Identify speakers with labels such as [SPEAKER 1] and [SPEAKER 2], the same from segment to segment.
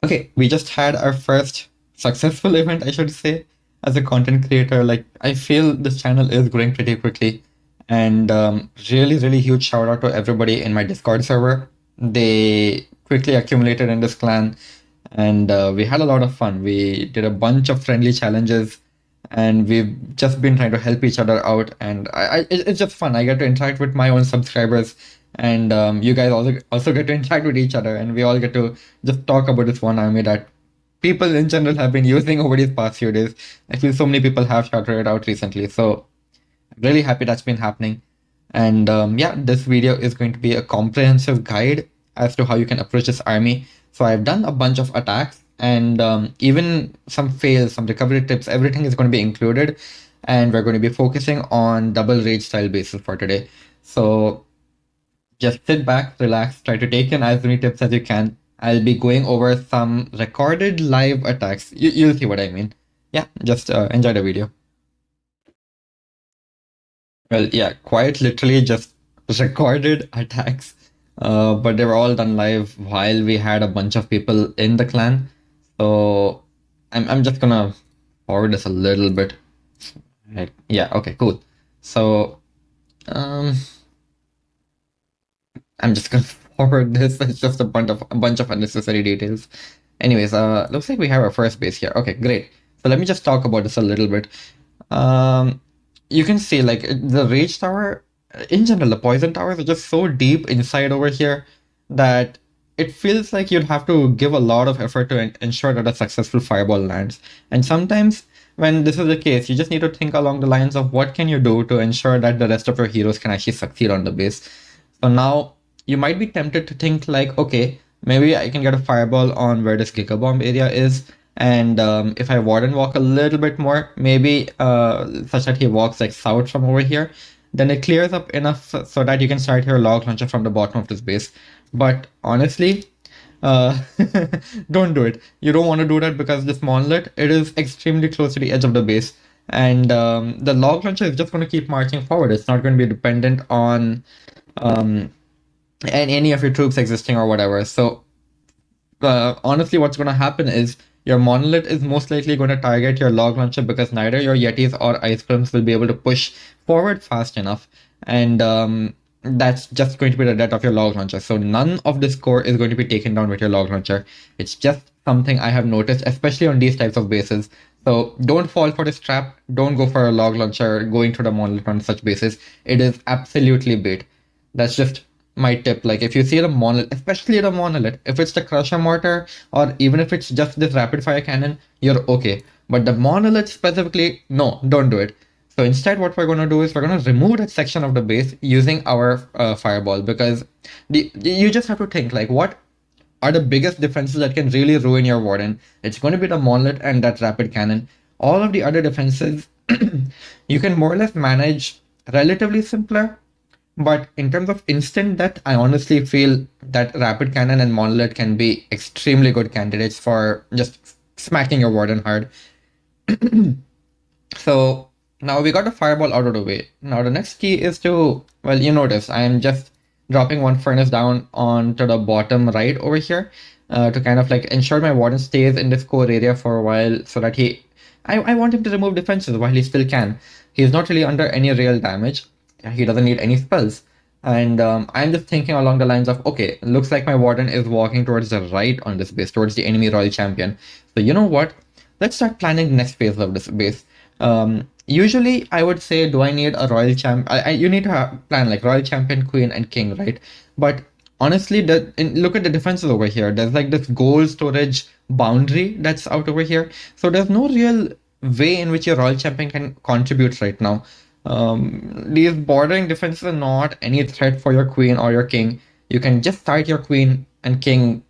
[SPEAKER 1] Okay, we just had our first successful event, I should say, as a content creator. Like, I feel this channel is growing pretty quickly, and really, really huge shout out to everybody in my Discord server. They quickly accumulated in this clan, and we had a lot of fun. We did a bunch of friendly challenges, and we've just been trying to help each other out. And it's just fun. I get to interact with my own subscribers, and you guys also get to interact with each other, and we all get to just talk about this one army that people in general have been using over these past few days. I feel so many people have shouted it out recently, so I'm really happy that's been happening. And yeah, this video is going to be a comprehensive guide as to how you can approach this army. So I've done a bunch of attacks, and even some fails, some recovery tips, everything is going to be included. And we're going to be focusing on double rage style bases for today. So just sit back, relax, try to take in as many tips as you can. I'll be going over some recorded live attacks. You'll see what I mean. Yeah, just enjoy the video. Well, yeah, quite literally just recorded attacks, but they were all done live while we had a bunch of people in the clan. So I'm just gonna forward this a little bit. Right. Yeah, okay, cool. So um I'm just gonna forward this. It's just a bunch of unnecessary details. Anyways, looks like we have our first base here. Okay, great. So let me just talk about this a little bit. Um, you can see like the rage tower in general, the poison towers are just so deep inside over here that it feels like you'd have to give a lot of effort to ensure that a successful fireball lands. And sometimes when this is the case, you just need to think along the lines of what can you do to ensure that the rest of your heroes can actually succeed on the base. So now you might be tempted to think like, okay, maybe I can get a fireball on where this Giga Bomb area is, and if I warden walk a little bit more, maybe such that he walks like south from over here, then it clears up enough so that you can start your log launcher from the bottom of this base. But honestly, uh, don't do it. You don't want to do that because this monolith, it is extremely close to the edge of the base. And the log launcher is just going to keep marching forward. It's not going to be dependent on um, any of your troops existing or whatever. So honestly, what's going to happen is your monolith is most likely going to target your log launcher because neither your Yetis or ice creams will be able to push forward fast enough. And that's just going to be the death of your log launcher. So none of this core is going to be taken down with your log launcher. It's just something I have noticed, especially on these types of bases. So don't fall for this trap. Don't go for a log launcher going to the monolith on such bases. It is absolutely bait. That's just my tip. Like if you see the monolith, especially the monolith, if it's the crusher mortar or even if it's just this rapid fire cannon, you're okay. But the monolith specifically, no, don't do it. So instead, what we're going to do is we're going to remove that section of the base using our fireball, because you just have to think like what are the biggest defenses that can really ruin your warden. It's going to be the monolith and that rapid cannon. All of the other defenses you can more or less manage relatively simpler, but in terms of instant death, I honestly feel that Rapid Cannon and Monolith can be extremely good candidates for just smacking your warden hard. So now we got the fireball out of the way. Now the next key is to, well, you notice I am just dropping one furnace down onto the bottom right over here to kind of like ensure my warden stays in this core area for a while so that I want him to remove defenses while he still can. He's not really under any real damage. He doesn't need any spells. And I'm just thinking along the lines of, okay, looks like my warden is walking towards the right on this base, towards the enemy royal champion. So you know what? Let's start planning the next phase of this base. Usually, I would say, do I need a royal champ? You need to plan like royal champion, queen, and king, right? But honestly, look at the defenses over here. There's like this gold storage boundary that's out over here. So there's no real way in which your royal champion can contribute right now. These bordering defenses are not any threat for your queen or your king. You can just start your queen and king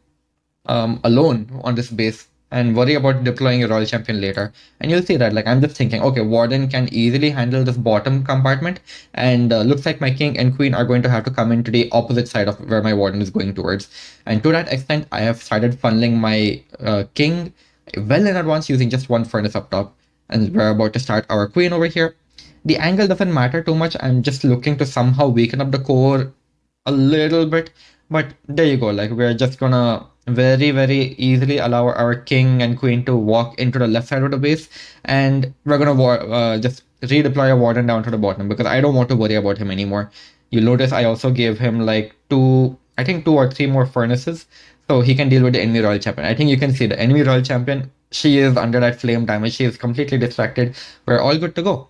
[SPEAKER 1] alone on this base and worry about deploying your royal champion later. And you'll see that, like, I'm just thinking, okay, warden can easily handle this bottom compartment, and looks like my king and queen are going to have to come into the opposite side of where my warden is going towards. And to that extent, I have started funneling my king well in advance using just one furnace up top. And we're about to start our queen over here. The angle doesn't matter too much. I'm just looking to somehow weaken up the core a little bit. But there you go. Like we're just gonna very easily allow our king and queen to walk into the left side of the base, and we're gonna just redeploy a warden down to the bottom because I don't want to worry about him anymore. You'll notice I also gave him like two, I think two or three more furnaces, so he can deal with the enemy royal champion. I think you can see the enemy royal champion. She is under that flame damage. She is completely distracted. We're all good to go.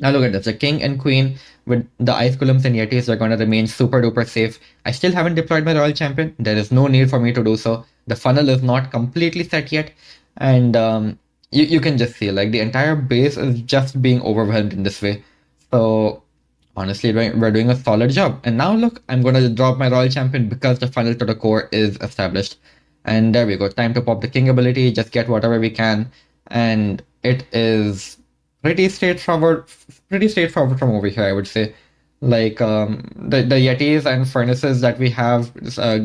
[SPEAKER 1] Now look at this. The king and queen with the ice golems and yetis are going to remain super duper safe. I still haven't deployed my royal champion. There is no need for me to do so. The funnel is not completely set yet. And you can just see like the entire base is just being overwhelmed in this way. So honestly, we're doing a solid job. And now look, I'm going to drop my royal champion because the funnel to the core is established. And there we go. Time to pop the king ability. Just get whatever we can. And it is pretty straightforward, pretty straightforward from over here, I would say. Like the yetis and furnaces that we have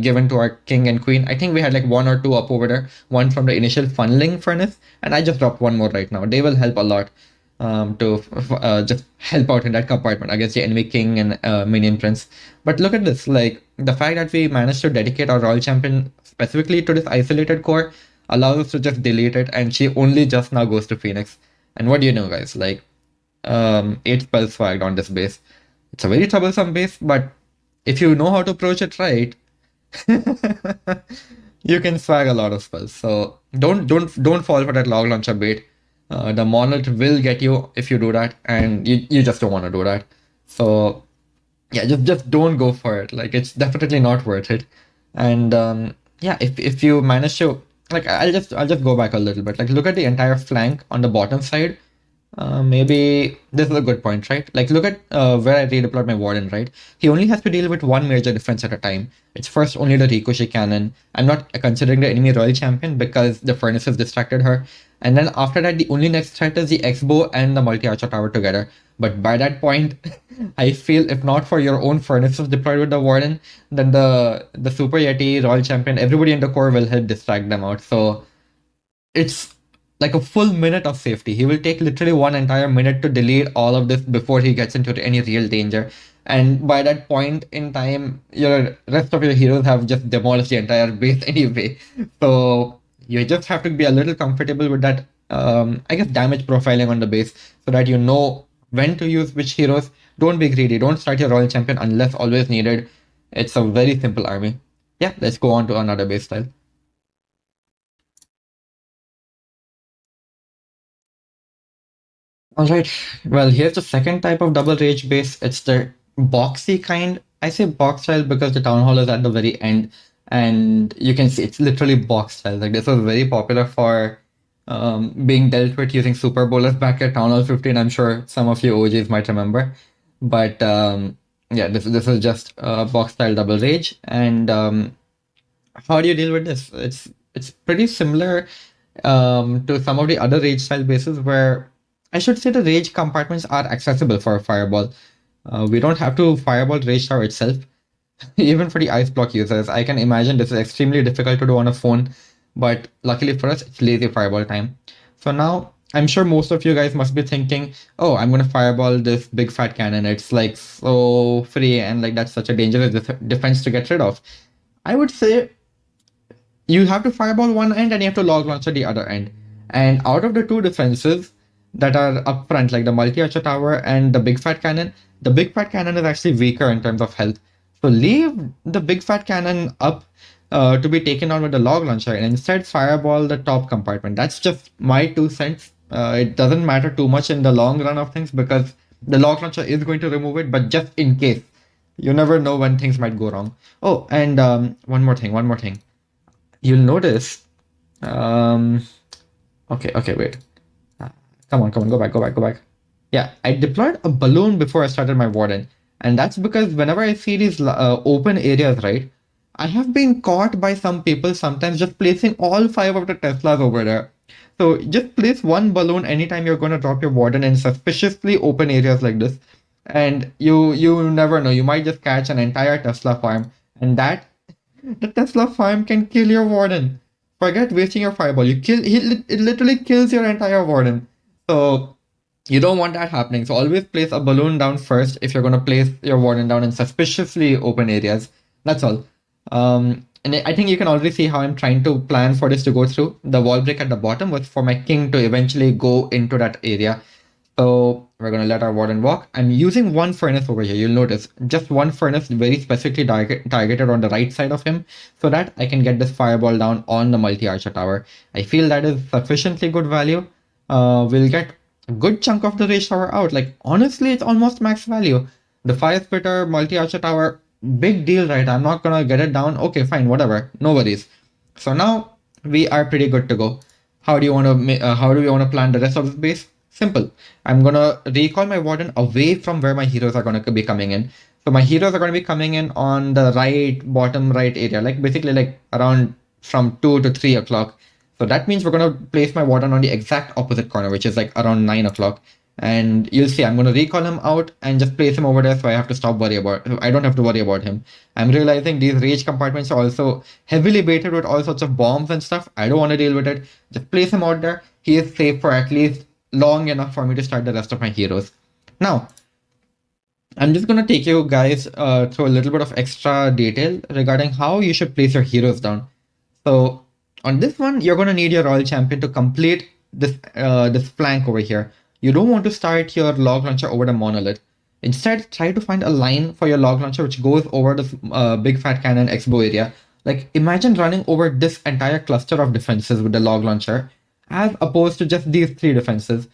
[SPEAKER 1] given to our king and queen. I think we had like one or two up over there. One from the initial funneling furnace, and I just dropped one more right now. They will help a lot to just help out in that compartment against the enemy king and minion prince. But look at this, like the fact that we managed to dedicate our royal champion specifically to this isolated core allows us to just delete it, and she only just now goes to Phoenix. And what do you know, guys? Like, 8 spells swagged on this base. It's a very troublesome base, but if you know how to approach it right, you can swag a lot of spells. So don't fall for that log launcher bait. The monolith will get you if you do that, and you just don't want to do that. So yeah, just don't go for it. Like it's definitely not worth it. And yeah, if you manage to like, I'll just go back a little bit. Like look at the entire flank on the bottom side. Maybe this is a good point, right? Like, look at where I redeployed my warden, right? He only has to deal with one major defense at a time. It's first only the ricochet cannon. I'm not considering the enemy royal champion because the furnaces distracted her. And then after that, the only next threat is the X-bow and the multi-archer tower together. But by that point, I feel if not for your own furnaces deployed with the warden, then the super yeti, royal champion, everybody in the core will help distract them out. So it's like a full minute of safety. He will take literally one entire minute to delete all of this before he gets into any real danger. And by that point in time, your rest of your heroes have just demolished the entire base anyway. So you just have to be a little comfortable with that, I guess, damage profiling on the base so that you know when to use which heroes. Don't be greedy. Don't start your royal champion unless always needed. It's a very simple army. Yeah, let's go on to another base style. All right. Well, here's the second type of double rage base. It's the boxy kind. I say box style because the town hall is at the very end, and you can see it's literally box style. Like this was very popular for being dealt with using Super Bowlers back at Town Hall 15. I'm sure some of you OGs might remember, but yeah, this is just box style double rage. And how do you deal with this? It's pretty similar to some of the other rage style bases where I should say the rage compartments are accessible for a fireball. We don't have to fireball rage tower itself. Even for the ice block users, I can imagine this is extremely difficult to do on a phone, but luckily for us, it's lazy fireball time. So now I'm sure most of you guys must be thinking, oh, I'm gonna fireball this big fat cannon. It's like so free and like that's such a dangerous defense to get rid of. I would say you have to fireball one end and you have to log launcher the other end. And out of the two defenses that are up front, like the multi-archer tower and the big fat cannon, the big fat cannon is actually weaker in terms of health. So leave the big fat cannon up to be taken on with the log launcher and instead fireball the top compartment. That's just my 2 cents. It doesn't matter too much in the long run of things because the log launcher is going to remove it, but just in case. You never know when things might go wrong. Oh, and one more thing. You'll notice. Um, okay, wait. Uh, come on, go back. Yeah, I deployed a balloon before I started my warden, and that's because whenever I see these open areas, right, I have been caught by some people sometimes just placing all five of the Teslas over there. So just place one balloon anytime you're going to drop your warden in suspiciously open areas like this, and you never know. You might just catch an entire Tesla farm, and that the Tesla farm can kill your warden. Forget wasting your fireball. It literally kills your entire warden. So you don't want that happening. So always place a balloon down first if you're gonna place your warden down in suspiciously open areas. That's all. and I think you can already see how I'm trying to plan for this to go through. The wall break at the bottom was for my king to eventually go into that area. So we're going to let our warden walk. I'm using one furnace over here. You'll notice just one furnace very specifically targeted on the right side of him so that I can get this fireball down on the multi-archer tower. I feel that is sufficiently good value. We'll get a good chunk of the rage tower out. Like, honestly, it's almost max value. The fire spitter, multi-archer tower, big deal, right? I'm not gonna get it down. Okay, fine, whatever. No worries. So now we are pretty good to go. How do you want to how do we want to plan the rest of this base? Simple. I'm gonna recall my warden away from where my heroes are gonna be coming in. So my heroes are gonna be coming in on the right bottom right area, like basically like around from 2 to 3 o'clock. So that means we're gonna place my warden on the exact opposite corner, which is like around 9 o'clock. And you'll see I'm gonna recall him out and just place him over there, so I don't have to worry about him. I'm realizing these rage compartments are also heavily baited with all sorts of bombs and stuff. I don't want to deal with it. Just place him out there. He is safe for at least long enough for me to start the rest of my heroes. Now, I'm just gonna take you guys through a little bit of extra detail regarding how you should place your heroes down. So on this one, you're gonna need your royal champion to complete this flank over here. You don't want to start your log launcher over the monolith. Instead, try to find a line for your log launcher which goes over this big fat cannon expo area. Like, imagine running over this entire cluster of defenses with the log launcher, as opposed to just these three defenses.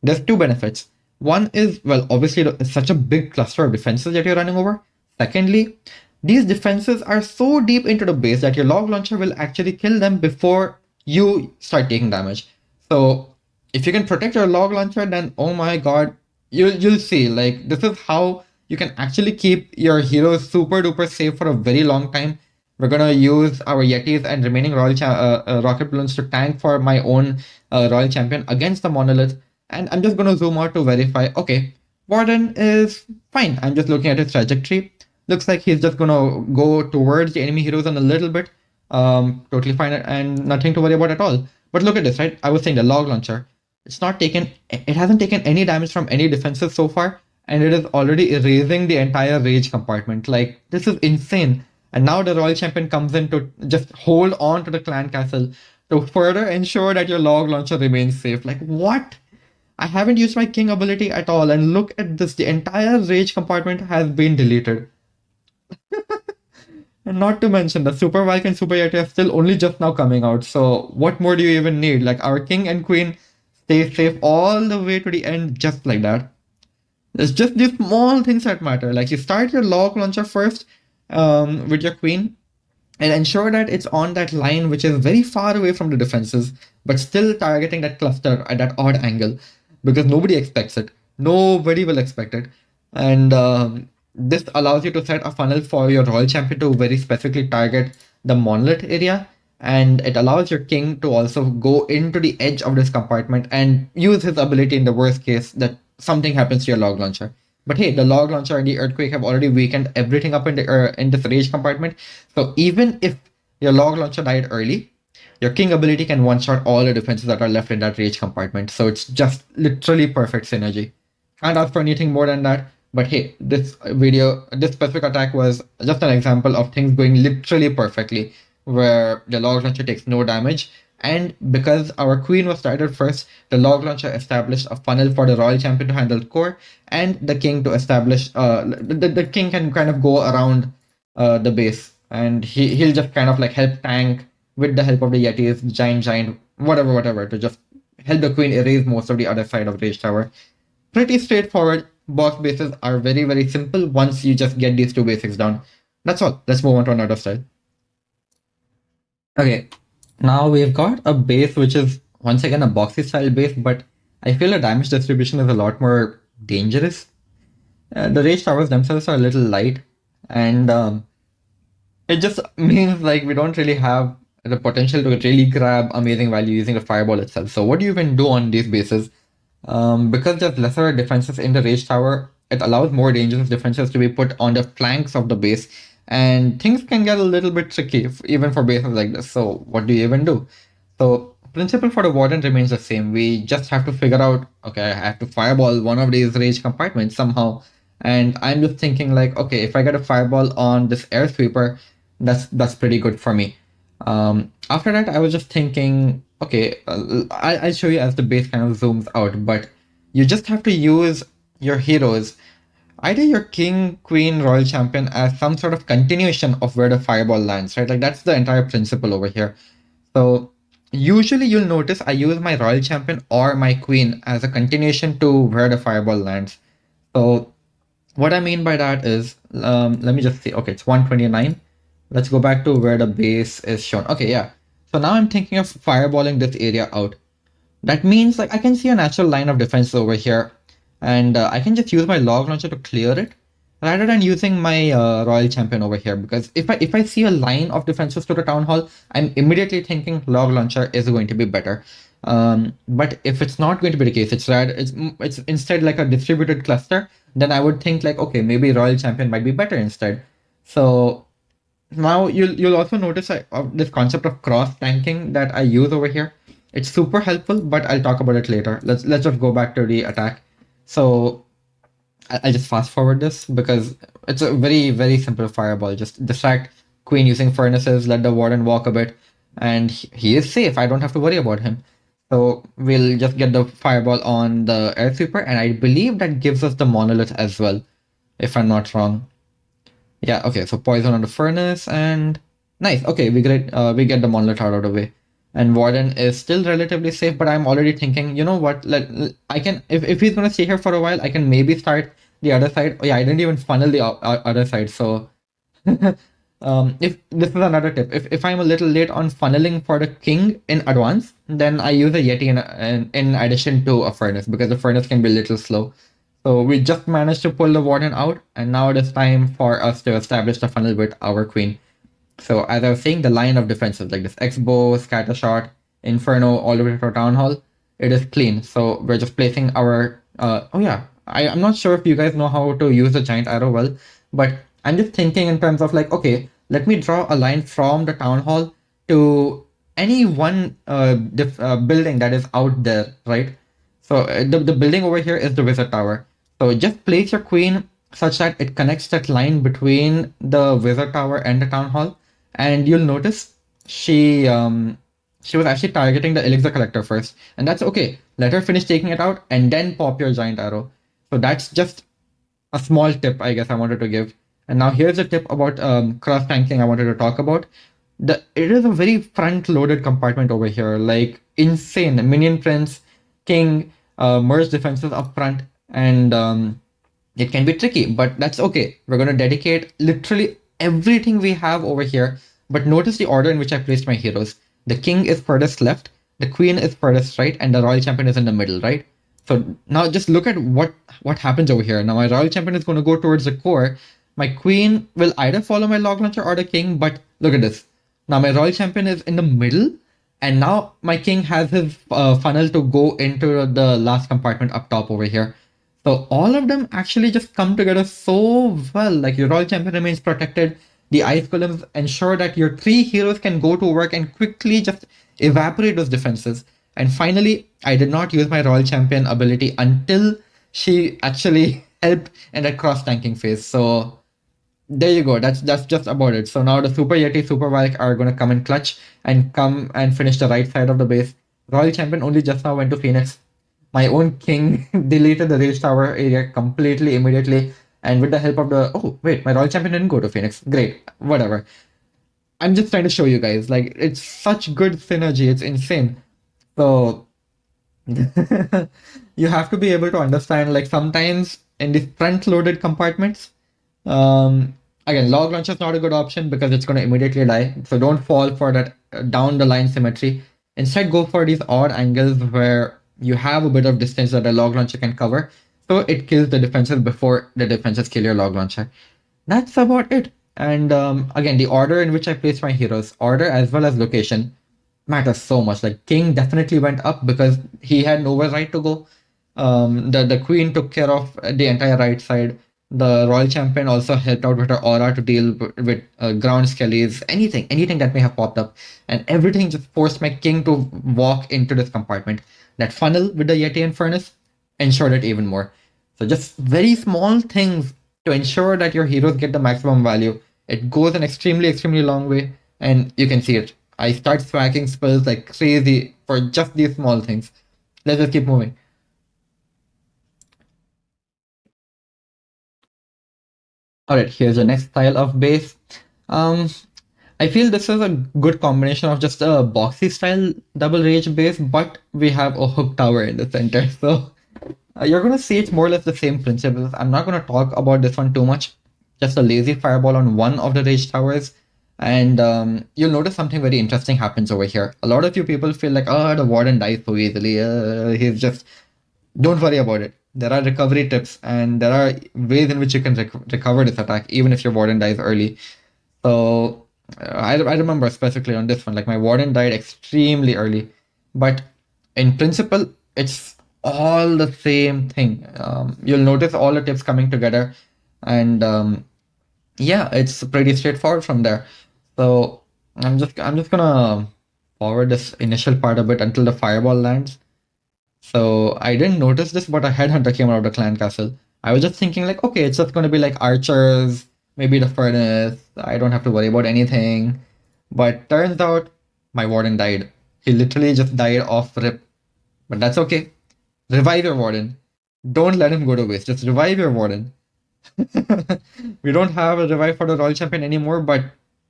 [SPEAKER 1] There's two benefits. One is, well, obviously, it's such a big cluster of defenses that you're running over. Secondly, these defenses are so deep into the base that your log launcher will actually kill them before you start taking damage. So if you can protect your log launcher, then oh my god, you'll see. Like, this is how you can actually keep your heroes super duper safe for a very long time. We're gonna use our Yetis and remaining rocket balloons to tank for my own royal champion against the monolith. And I'm just gonna zoom out to verify. Okay, Warden is fine. I'm just looking at his trajectory. Looks like he's just gonna go towards the enemy heroes in a little bit. Totally fine and nothing to worry about at all. But look at this, right? I was saying the log launcher. It hasn't taken any damage from any defenses so far, and it is already erasing the entire rage compartment. Like, this is insane. And now the royal champion comes in to just hold on to the clan castle to further ensure that your log launcher remains safe. Like, what? I haven't used my king ability at all, and look at this, the entire rage compartment has been deleted. And not to mention, the Super Valk and Super Yeti are still only just now coming out, so what more do you even need? Like, our king and queen stay safe all the way to the end, just like that. It's just these small things that matter. Like, you start your log launcher first with your queen, and ensure that it's on that line which is very far away from the defenses, but still targeting that cluster at that odd angle, because nobody expects it. Nobody will expect it. And this allows you to set a funnel for your royal champion to very specifically target the monolith area. And it allows your king to also go into the edge of this compartment and use his ability in the worst case that something happens to your log launcher. But hey, the log launcher and the earthquake have already weakened everything up in this rage compartment. So even if your log launcher died early, your king ability can one-shot all the defenses that are left in that rage compartment. So it's just literally perfect synergy. Can't ask for anything more than that. But hey, this specific attack was just an example of things going literally perfectly, where the log launcher takes no damage. And because our queen was started first, the log launcher established a funnel for the royal champion to handle core, and the king to establish. The king can kind of go around the base, and he'll just kind of like help tank with the help of the Yetis, giant, whatever, to just help the queen erase most of the other side of Rage Tower. Pretty straightforward. Boss bases are very, very simple once you just get these two basics down. That's all. Let's move on to another style. Okay, now we've got a base which is once again a boxy style base, but I feel the damage distribution is a lot more dangerous. The Rage Towers themselves are a little light, and it just means like we don't really have the potential to really grab amazing value using the fireball itself. So what do you even do on these bases? Because there's lesser defenses in the Rage Tower, it allows more dangerous defenses to be put on the flanks of the base, and things can get a little bit tricky even for bases like this. So what do you even do? So principle for the Warden remains the same. We just have to figure out, okay, I have to fireball one of these rage compartments somehow. And I'm just thinking like, okay, if I get a fireball on this air sweeper, That's pretty good for me. After that, I was just thinking, okay, I'll show you as the base kind of zooms out, but you just have to use your heroes, either your king, queen, royal champion, as some sort of continuation of where the fireball lands, right? Like that's the entire principle over here. So usually you'll notice I use my royal champion or my queen as a continuation to where the fireball lands. So what I mean by that is, let me just see. Okay, it's 129. Let's go back to where the base is shown. Okay, yeah. So now I'm thinking of fireballing this area out. That means like I can see a natural line of defense over here, and I can just use my log launcher to clear it rather than using my royal champion over here. Because if I see a line of defenses to the town hall, I'm immediately thinking log launcher is going to be better. But if it's not going to be the case, it's instead like a distributed cluster. Then I would think like, okay, maybe royal champion might be better instead. So now you'll also notice this concept of cross tanking that I use over here. It's super helpful, but I'll talk about it later. Let's just go back to the attack. So I'll just fast forward this because it's a very simple fireball. Just distract queen using furnaces, let the warden walk a bit, and he is safe. I don't have to worry about him. So we'll just get the fireball on the air sweeper, and I believe that gives us the monolith as well, if I'm not wrong. Yeah, okay, so poison on the furnace and nice. Okay, we get the monolith out of the way. And Warden is still relatively safe, but I'm already thinking, you know what? I can if he's gonna stay here for a while, I can maybe start the other side. Oh yeah, I didn't even funnel the other side. So if this is another tip, if I'm a little late on funneling for the king in advance, then I use a Yeti in addition to a furnace because the furnace can be a little slow. So we just managed to pull the warden out, and now it is time for us to establish the funnel with our queen. So as I was saying, the line of defenses like this X-bow, scatter shot, inferno, all the way to town hall, it is clean. So we're just placing our. Oh yeah, I'm not sure if you guys know how to use the giant arrow well, but I'm just thinking in terms of like, okay, let me draw a line from the town hall to any one building that is out there, right? So the building over here is the wizard tower. So just place your queen such that it connects that line between the wizard tower and the town hall, and you'll notice she was actually targeting the elixir collector first, and that's okay. Let her finish taking it out, and then pop your giant arrow. So that's just a small tip I guess I wanted to give. And now here's a tip about cross tanking I wanted to talk about. It is a very front loaded compartment over here, like insane minion prince, king, merge defenses up front, and it can be tricky, but that's okay. We're going to dedicate literally everything we have over here. But notice the order in which I placed my heroes. The king is furthest left, the queen is furthest right, and the royal champion is in the middle, right? So now just look at what happens over here. Now my royal champion is going to go towards the core. My queen will either follow my log launcher or the king, but look at this. Now my royal champion is in the middle, and now my king has his funnel to go into the last compartment up top over here. So all of them actually just come together so well. Like your royal champion remains protected. The ice golems ensure that your three heroes can go to work and quickly just evaporate those defenses. And finally, I did not use my royal champion ability until she actually helped in that cross tanking phase. So there you go. That's just about it. So now the Super Yeti, Super Valk are gonna come in clutch and come and finish the right side of the base. Royal Champion only just now went to Phoenix. My own king deleted the Rage Tower area completely immediately, and with the help of the my Royal Champion didn't go to Phoenix. Great, whatever. I'm just trying to show you guys, like it's such good synergy. It's insane. So you have to be able to understand like sometimes in the front loaded compartments, again, log launcher is not a good option because it's going to immediately die. So don't fall for that down the line symmetry. Instead, go for these odd angles where you have a bit of distance that a log launcher can cover. So it kills the defenses before the defenses kill your log launcher. That's about it. And again, the order in which I place my heroes, order as well as location, matters so much. Like King definitely went up because he had nowhere right to go. The Queen took care of the entire right side. The Royal Champion also helped out with her aura to deal with ground skellies, anything that may have popped up, and everything just forced my King to walk into this compartment. That funnel with the Yeti and furnace ensured it even more. So just very small things to ensure that your heroes get the maximum value It goes an extremely, extremely long way, and you can see it. I start swacking spells like crazy for just these small things. Let's just keep moving. All right, here's the next style of base. Um, I feel this is a good combination of just a boxy style double rage base, but we have a hook tower in the center. So you're gonna see it's more or less the same principles. I'm not gonna talk about this one too much. Just a lazy fireball on one of the rage towers, and you'll notice something very interesting happens over here. A lot of you people feel like, oh, the warden dies so easily. He's just don't worry about it. There are recovery tips, and there are ways in which you can recover this attack, even if your warden dies early. So I remember specifically on this one, like my warden died extremely early, but in principle, it's all the same thing. You'll notice all the tips coming together, and yeah, it's pretty straightforward from there. So I'm just gonna forward this initial part a bit until the fireball lands. So I didn't notice this, but a headhunter came out of the clan castle. I was just thinking like, okay, it's just gonna be like archers, maybe the furnace. I don't have to worry about anything. But turns out my warden died. He literally just died off rip. But that's okay. Revive your warden. Don't let him go to waste. Just revive your warden. We don't have a revive for the royal champion anymore, but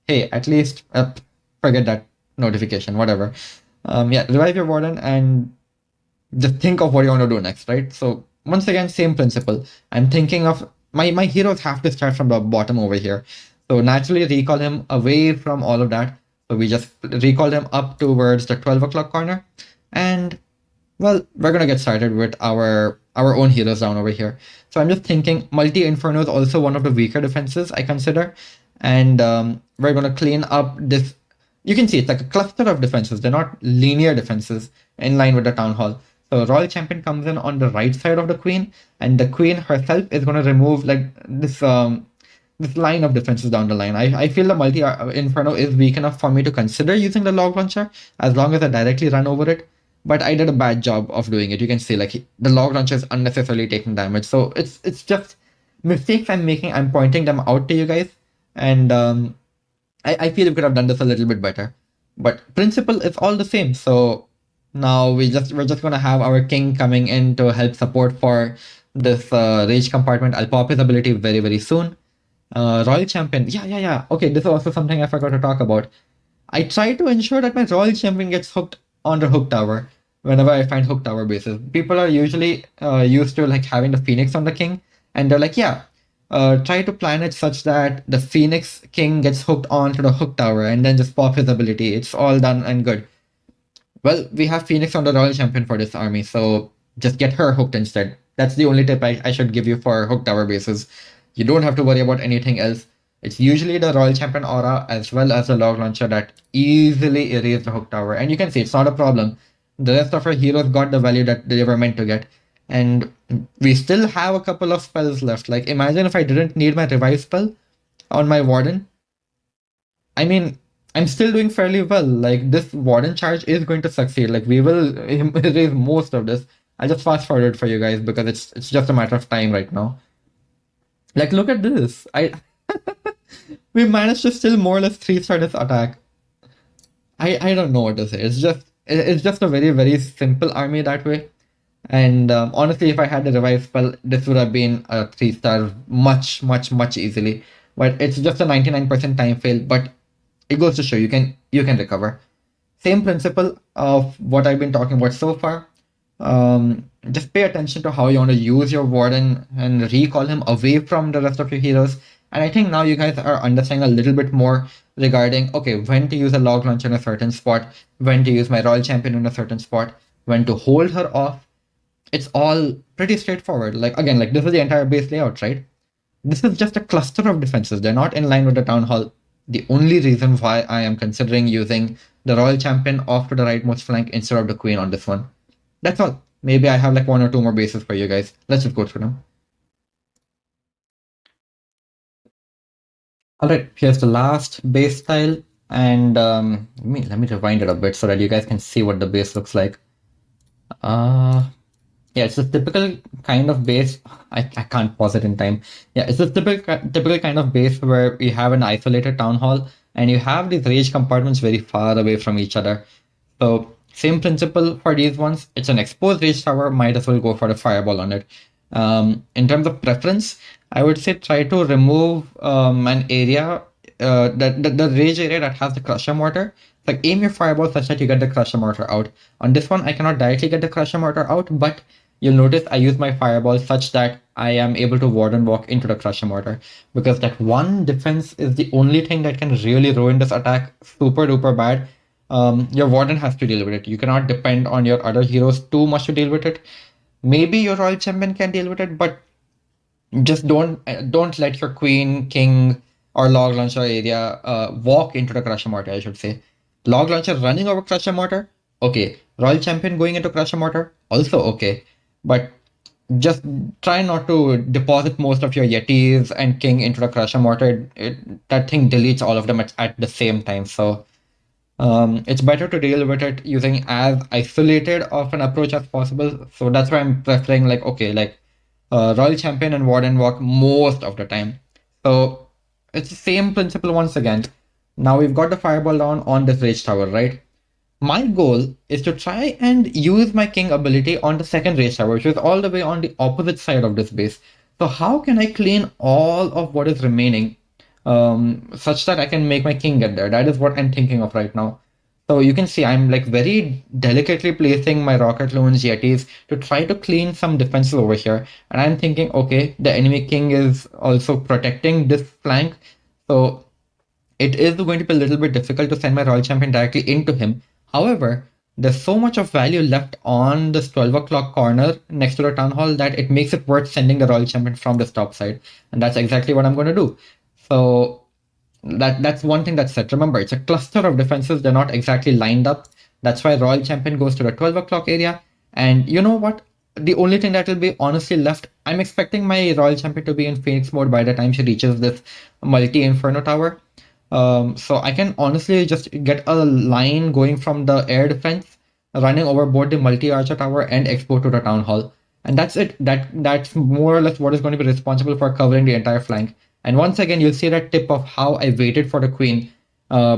[SPEAKER 1] hey, at least forget that notification, whatever. Yeah, revive your warden and just think of what you want to do next, right? So once again, same principle. I'm thinking of my heroes have to start from the bottom over here. So naturally recall him away from all of that. So we just recall him up towards the 12 o'clock corner. And well, we're gonna get started with our own heroes down over here. So I'm just thinking multi inferno is also one of the weaker defenses I consider, and we're gonna clean up this. You can see it's like a cluster of defenses. They're not linear defenses in line with the town hall. So royal champion comes in on the right side of the queen, and the queen herself is gonna remove like this line of defenses down the line. I feel the multi inferno is weak enough for me to consider using the log launcher as long as I directly run over it, but I did a bad job of doing it. You can see like the log launcher is unnecessarily taking damage. So it's just mistakes I'm making. I'm pointing them out to you guys, and I feel we could have done this a little bit better. But principle is all the same. So now we're just gonna have our king coming in to help support for this rage compartment. I'll pop his ability very very soon. Royal champion, yeah. Okay, this is also something I forgot to talk about. I try to ensure that my royal champion gets hooked on the hook tower whenever I find hook tower bases. People are usually used to like having the phoenix on the king, and they're like, yeah, try to plan it such that the phoenix king gets hooked onto the hook tower and then just pop his ability. It's all done and good. Well, we have Phoenix on the Royal Champion for this army, so just get her hooked instead. That's the only tip I should give you for hook tower bases. You don't have to worry about anything else. It's usually the Royal Champion aura as well as the log launcher that easily erase the hook tower. And you can see it's not a problem. The rest of our heroes got the value that they were meant to get. And we still have a couple of spells left. Like imagine if I didn't need my revive spell on my warden. I mean, I'm still doing fairly well. Like this warden charge is going to succeed. Like we will erase most of this. I'll just fast forward for you guys because it's just a matter of time right now. Like look at this. I we managed to still more or less three-star this attack. I don't know what to say. It's just a very very simple army that way. And honestly, if I had the revive spell, this would have been a three-star much easily. But it's just a 99% time fail. But it goes to show you can recover. Same principle of what I've been talking about so far. Just pay attention to how you want to use your warden and recall him away from the rest of your heroes. And I think now you guys are understanding a little bit more regarding okay, when to use a log launcher in a certain spot, when to use my royal champion in a certain spot, when to hold her off. It's all pretty straightforward. Like again, like this is the entire base layout, right? This is just a cluster of defenses. They're not in line with the town hall. The only reason why I am considering using the royal champion off to the rightmost flank instead of the queen on this one. That's all. Maybe I have like one or two more bases for you guys. Let's just go through them. All right, here's the last base style, and let me rewind it a bit so that you guys can see what the base looks like. Uh, Yeah, it's a typical kind of base. I can't pause it in time. Yeah, it's a typical kind of base where you have an isolated town hall and you have these rage compartments very far away from each other. So same principle for these ones. It's an exposed rage tower. Might as well go for the fireball on it. In terms of preference, I would say try to remove an area the rage area that has the crusher mortar. Like aim your fireball such that you get the crusher mortar out. On this one, I cannot directly get the crusher mortar out, but you'll notice I use my fireball such that I am able to ward and walk into the crusher mortar because that one defense is the only thing that can really ruin this attack super duper bad. Your warden has to deal with it. You cannot depend on your other heroes too much to deal with it. Maybe your royal champion can deal with it, but just don't let your queen, king, or log launcher area walk into the crusher mortar. I should say, log launcher running over crusher mortar. Okay, royal champion going into crusher mortar also okay, but just try not to deposit most of your yetis and king into the crusher mortar. That thing deletes all of them at the same time. So it's better to deal with it using as isolated of an approach as possible. So that's why I'm preferring like okay, like Royal Champion and Warden Walk most of the time. So it's the same principle once again. Now we've got the fireball down on this rage tower, right? My goal is to try and use my king ability on the second rage tower, which is all the way on the opposite side of this base. So how can I clean all of what is remaining such that I can make my king get there? That is what I'm thinking of right now. So you can see I'm like very delicately placing my rocket loons, yetis to try to clean some defenses over here. And I'm thinking, okay, the enemy king is also protecting this flank. So it is going to be a little bit difficult to send my royal champion directly into him. However, there's so much of value left on this 12 o'clock corner next to the town hall that it makes it worth sending the royal champion from the top side. And that's exactly what I'm going to do. So that's one thing that's set. Remember, it's a cluster of defenses. They're not exactly lined up. That's why Royal Champion goes to the 12 o'clock area. And you know what? The only thing that will be honestly left, I'm expecting my Royal Champion to be in Phoenix mode by the time she reaches this multi Inferno Tower. So I can honestly just get a line going from the air defense, running over both the multi archer tower and export to the town hall. And that's it. That's more or less what is going to be responsible for covering the entire flank. And once again, you'll see that tip of how I waited for the queen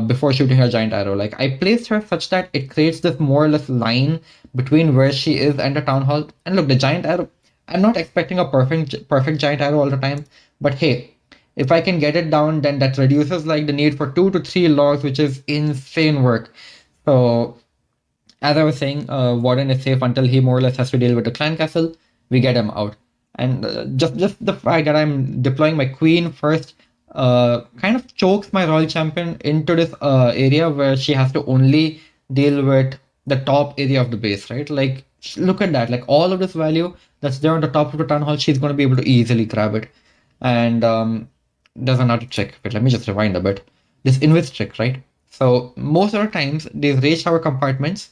[SPEAKER 1] before shooting her giant arrow. Like I placed her such that it creates this more or less line between where she is and the town hall. And look, the giant arrow. I'm not expecting a perfect giant arrow all the time, but hey, if I can get it down, then that reduces like the need for 2 to 3 logs, which is insane work. So as I was saying, Warden is safe until he more or less has to deal with the clan castle. We get him out, and just the fact that I'm deploying my queen first, kind of chokes my royal champion into this area where she has to only deal with the top area of the base, right? Like look at that, like all of this value that's there on the top of the town hall, she's going to be able to easily grab it, and there's another trick. But let me just rewind a bit. This invis trick, right? So most of the times, these rage tower compartments,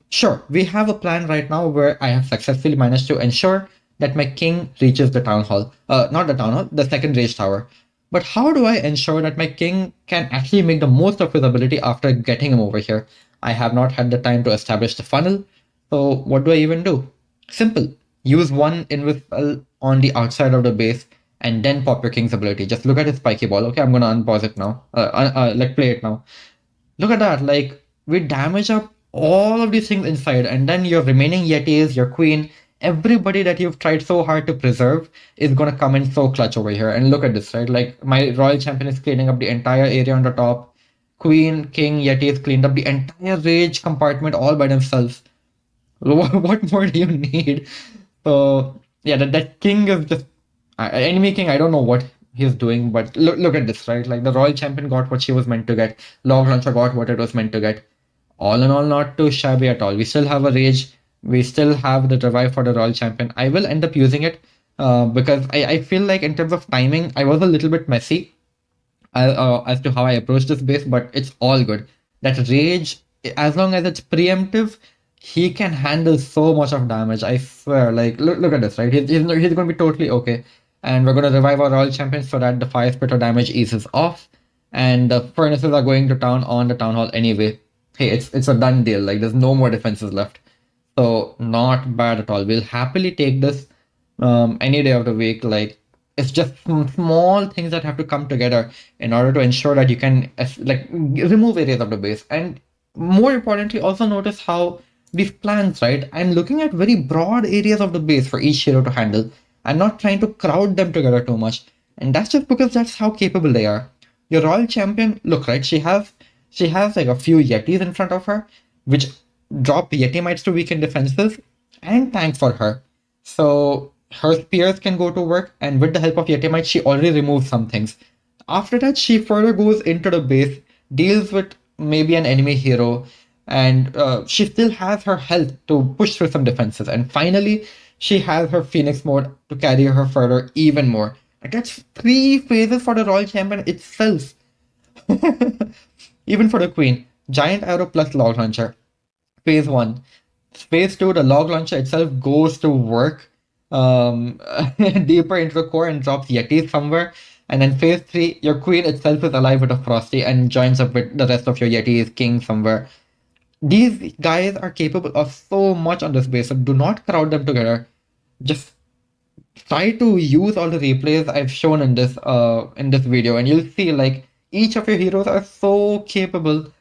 [SPEAKER 1] sure, we have a plan right now where I have successfully managed to ensure that my king reaches the town hall. Not the town hall, the second rage tower. But how do I ensure that my king can actually make the most of his ability after getting him over here? I have not had the time to establish the funnel. So what do I even do? Simple. Use one invisible on the outside of the base and then pop your king's ability. Just look at his spiky ball. Okay, I'm gonna unpause it now. Like play it now. Look at that. Like we damage up all of these things inside, and then your remaining Yetis, your queen, everybody that you've tried so hard to preserve is gonna come in so clutch over here. And look at this, right? Like my royal champion is cleaning up the entire area on the top. Queen, king, Yetis cleaned up the entire rage compartment all by themselves. What more do you need? So yeah, that king is just enemy king. I don't know what he's doing, but look at this, right? Like the royal champion got what she was meant to get. Log launcher got what it was meant to get. All in all, not too shabby at all. We still have a rage. We still have the revive for the royal champion. I will end up using it because I feel like in terms of timing, I was a little bit messy as to how I approach this base, but it's all good. That rage, as long as it's preemptive, he can handle so much of damage. I swear. Like, look at this, right? He's going to be totally okay. And we're going to revive our royal champion so that the fire spitter damage eases off. And the furnaces are going to town on the town hall anyway. Hey, it's a done deal. Like, there's no more defenses left. So not bad at all. We'll happily take this any day of the week. Like it's just some small things that have to come together in order to ensure that you can like remove areas of the base. And more importantly, also notice how these plans, right? I'm looking at very broad areas of the base for each hero to handle. I'm not trying to crowd them together too much. And that's just because that's how capable they are. Your royal champion, look, right? She has like a few Yetis in front of her, which drop Yeti mites to weaken defenses and tank for her. So her spears can go to work, and with the help of Yeti mites, she already removes some things. After that, she further goes into the base, deals with maybe an enemy hero, and she still has her health to push through some defenses. And finally, she has her Phoenix mode to carry her further even more. And that's three phases for the Royal Champion itself. Even for the Queen, Giant Arrow plus Log Launcher. Phase 1. Phase 2, the log launcher itself goes to work um, deeper into the core and drops Yeti somewhere. And then phase 3, your queen itself is alive with a Frosty and joins up with the rest of your Yeti's king somewhere. These guys are capable of so much on this base, so do not crowd them together. Just try to use all the replays I've shown in this video, and you'll see like each of your heroes are so capable.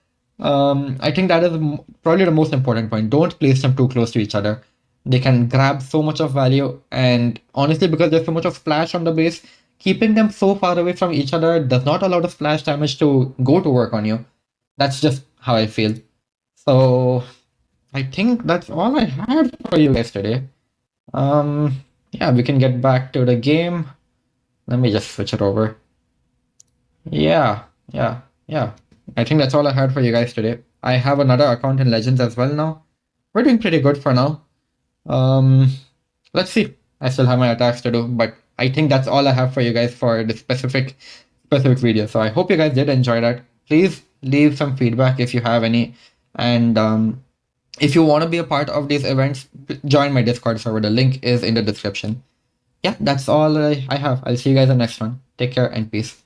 [SPEAKER 1] I think that is probably the most important point. Don't place them too close to each other. They can grab so much of value, and honestly, because there's so much of splash on the base, keeping them so far away from each other does not allow the splash damage to go to work on you. That's just how I feel. So I think that's all I had for you guys today. Yeah, we can get back to the game. Let me just switch it over. Yeah, yeah. I think that's all I had for you guys today. I have another account in Legends as well now. We're doing pretty good for now. Um, let's see. I still have my attacks to do, but I think that's all I have for you guys for this specific video. So I hope you guys did enjoy that. Please leave some feedback if you have any, and if you want to be a part of these events, join my Discord server. The link is in the description. Yeah, that's all I have. I'll see you guys in the next one. Take care and peace.